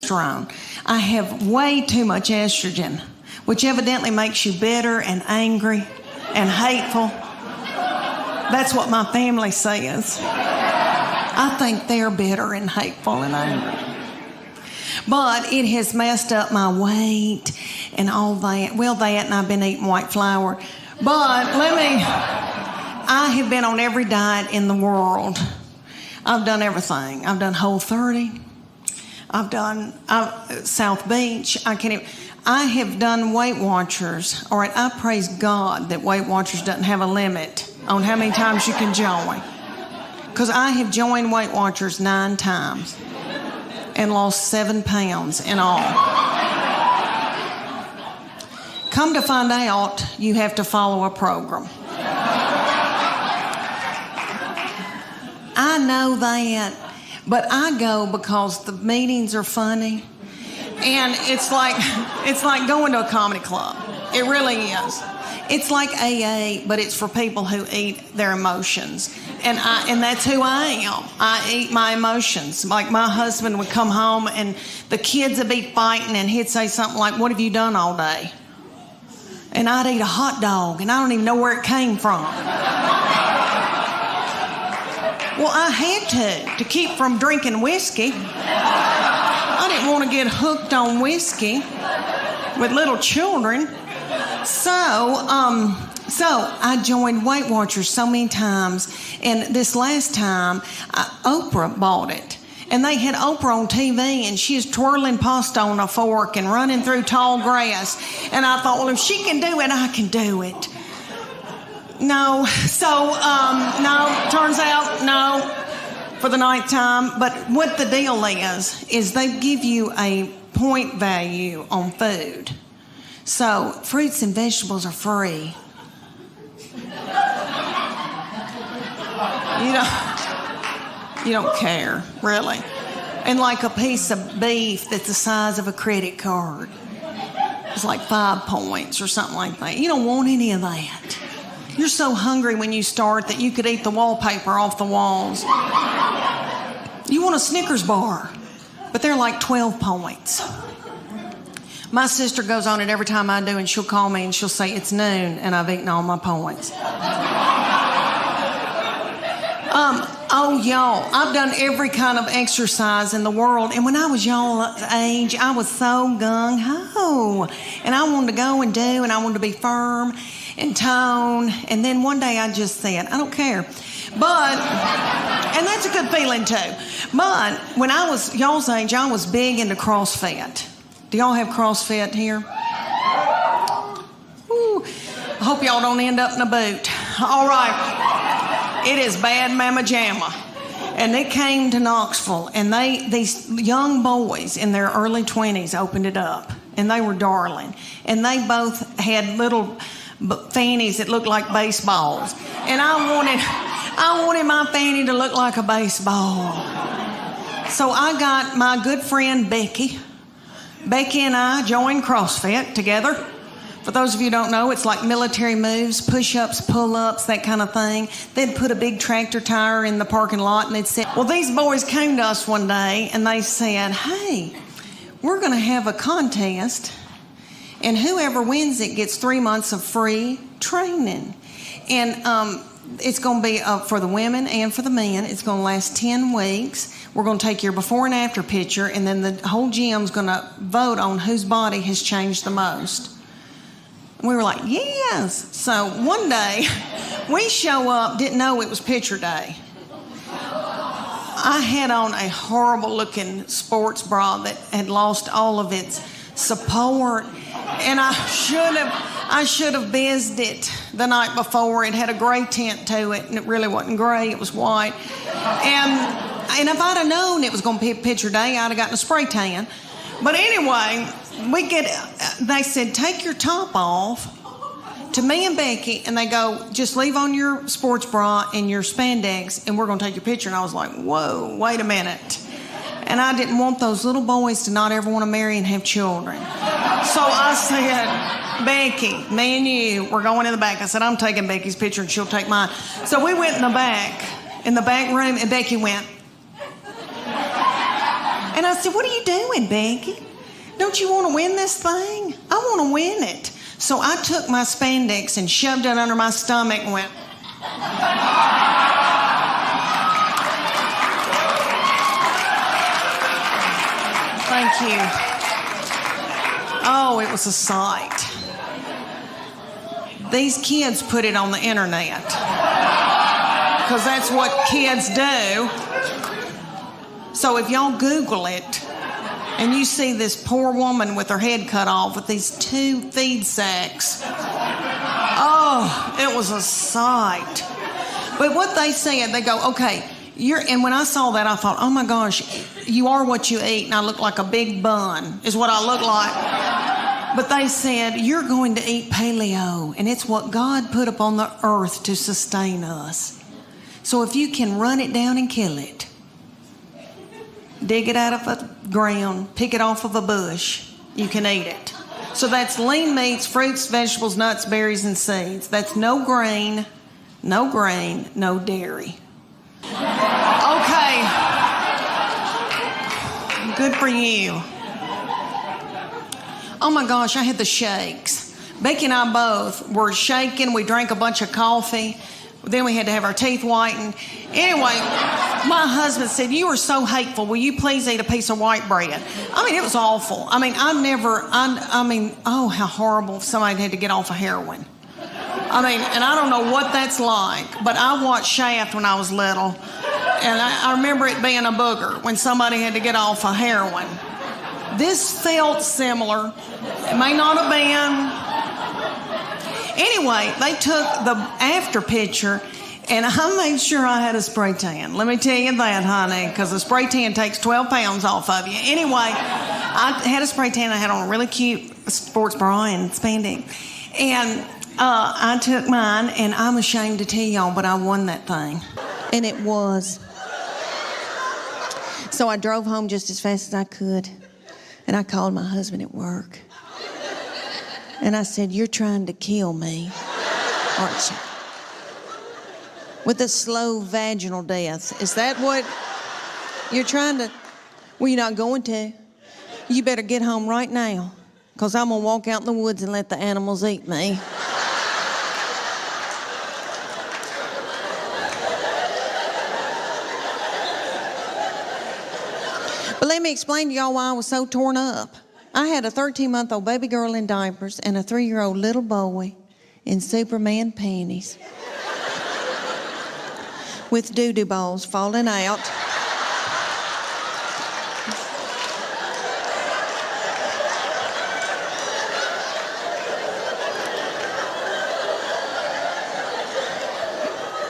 testosterone. I have way too much estrogen, which evidently makes you bitter and angry and hateful. That's what my family says. I think they're bitter and hateful and angry. But it has messed up my weight and all that. Well, that, and I've been eating white flour. But I have been on every diet in the world. I've done everything. I've done Whole30. I've done South Beach. I have done Weight Watchers. All right, I praise God that Weight Watchers doesn't have a limit on how many times you can join. Because I have joined Weight Watchers 9 times and lost 7 pounds in all. Come to find out, you have to follow a program. I know that, but I go because the meetings are funny, and it's like going to a comedy club. It really is. It's like AA, but it's for people who eat their emotions. And that's who I am. I eat my emotions. Like my husband would come home and the kids would be fighting and he'd say something like, "What have you done all day?" And I'd eat a hot dog and I don't even know where it came from. Well, I had to keep from drinking whiskey. I didn't want to get hooked on whiskey with little children. So I joined Weight Watchers so many times, and this last time, Oprah bought it. And they had Oprah on TV, and she was twirling pasta on a fork and running through tall grass. And I thought, well, if she can do it, I can do it. No. So, no, turns out, no, for the 9th time. But what the deal is they give you a point value on food. So fruits and vegetables are free. You don't care, really. And like a piece of beef that's the size of a credit card. It's like 5 points or something like that. You don't want any of that. You're so hungry when you start that you could eat the wallpaper off the walls. You want a Snickers bar, but they're like 12 points. My sister goes on it every time I do, and she'll call me and she'll say, "It's noon and I've eaten all my points." Oh, y'all, I've done every kind of exercise in the world. And when I was y'all's age, I was so gung-ho. And I wanted to go and do, and I wanted to be firm and tone. And then one day I just said, I don't care. But, and that's a good feeling too. But when I was y'all's age, I was big into CrossFit. Do y'all have CrossFit here? Ooh, I hope y'all don't end up in a boot. All right. It is bad mamma jamma. And they came to Knoxville, and these young boys in their early 20s opened it up, and they were darling. And they both had little fannies that looked like baseballs. And I wanted my fanny to look like a baseball. So I got my good friend Becky. Becky and I joined CrossFit together. For those of you who don't know, it's like military moves, push-ups, pull-ups, that kind of thing. They'd put a big tractor tire in the parking lot, and they'd say, well, these boys came to us one day, and they said, hey, we're going to have a contest, and whoever wins it gets 3 months of free training. And it's going to be for the women and for the men. It's going to last 10 weeks. We're going to take your before and after picture, and then the whole gym's going to vote on whose body has changed the most. We were like, yes. So one day, we show up, didn't know it was picture day. I had on a horrible-looking sports bra that had lost all of its support, and I should have bizzed it the night before. It had a gray tint to it, and it really wasn't gray. It was white. And if I'd have known it was going to be picture day, I'd have gotten a spray tan. But anyway, they said, take your top off to me and Becky, and they go, just leave on your sports bra and your spandex, and we're going to take your picture. And I was like, whoa, wait a minute. And I didn't want those little boys to not ever want to marry and have children. So I said, Becky, me and you, we're going in the back. I said, I'm taking Becky's picture and she'll take mine. So we went in the back room, and Becky went. And I said, what are you doing, Becky? Don't you want to win this thing? I want to win it. So I took my spandex and shoved it under my stomach and went. Thank you. Oh, it was a sight. These kids put it on the internet because that's what kids do. So if y'all Google it and you see this poor woman with her head cut off with these 2 feed sacks, oh, it was a sight. But what they said, they go, okay, and when I saw that, I thought, oh my gosh, you are what you eat, and I look like a big bun, is what I look like. But they said, you're going to eat paleo, and it's what God put upon the earth to sustain us. So if you can run it down and kill it, dig it out of the ground, pick it off of a bush, you can eat it. So that's lean meats, fruits, vegetables, nuts, berries, and seeds. That's no grain, no dairy. Okay. Good for you. Oh my gosh, I had the shakes. Becky and I both were shaking. We drank a bunch of coffee. Then we had to have our teeth whitened. Anyway, my husband said, you are so hateful. Will you please eat a piece of white bread? I mean, it was awful. I mean, oh, how horrible if somebody had to get off of heroin. I mean, and I don't know what that's like, but I watched Shaft when I was little, and I remember it being a booger when somebody had to get off of heroin. This felt similar. It may not have been. Anyway, they took the after picture, and I made sure I had a spray tan. Let me tell you that, honey, because a spray tan takes 12 pounds off of you. Anyway, I had a spray tan. I had on a really cute sports bra and spandex. And I took mine, and I'm ashamed to tell y'all, but I won that thing. And it was. So I drove home just as fast as I could, and I called my husband at work. And I said, you're trying to kill me, aren't you? With a slow vaginal death. Is that what you're trying to? Well, you're not going to. You better get home right now, because I'm going to walk out in the woods and let the animals eat me. But let me explain to y'all why I was so torn up. I had a 13-month-old baby girl in diapers and a 3-year-old little boy in Superman panties with doo-doo balls falling out.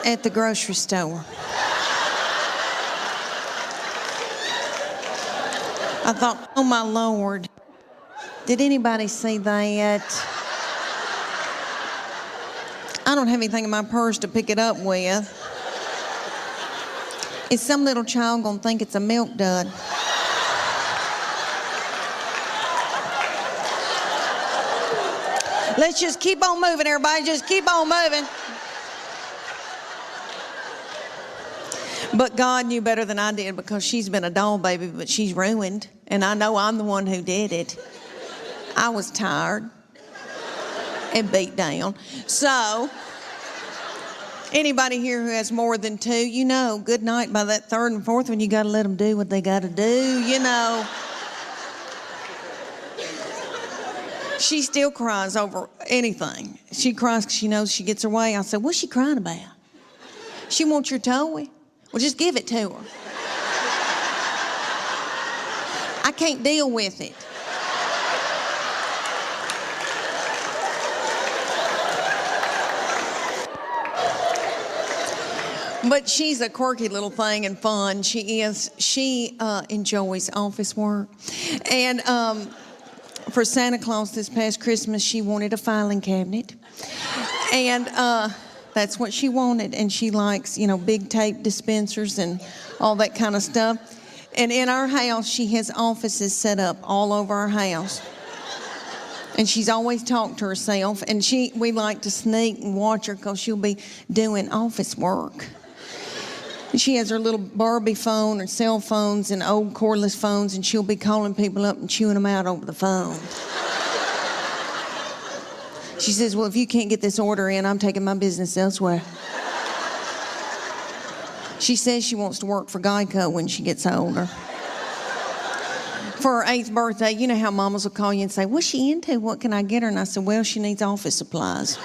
At the grocery store. I thought, oh my Lord. Did anybody see that? I don't have anything in my purse to pick it up with. Is some little child gonna think it's a milk dud? Let's just keep on moving, everybody. Just keep on moving. But God knew better than I did, because she's been a doll baby, but she's ruined. And I know I'm the one who did it. I was tired and beat down. So, anybody here who has more than 2, you know, good night by that 3rd and 4th one, you got to let them do what they got to do, you know. She still cries over anything. She cries because she knows she gets her way. I said, what's she crying about? She wants your toy. Well, just give it to her. I can't deal with it. But she's a quirky little thing and fun. She is. She enjoys office work. And for Santa Claus this past Christmas, she wanted a filing cabinet. And that's what she wanted. And she likes, you know, big tape dispensers and all that kind of stuff. And in our house, she has offices set up all over our house. And she's always talked to herself. And we like to sneak and watch her because she'll be doing office work. She has her little Barbie phone and cell phones and old cordless phones, and she'll be calling people up and chewing them out over the phone. She says, well, if you can't get this order in, I'm taking my business elsewhere. She says she wants to work for Geico when she gets older. For her 8th birthday, you know how mamas will call you and say, what's she into? What can I get her? And I said, well, she needs office supplies.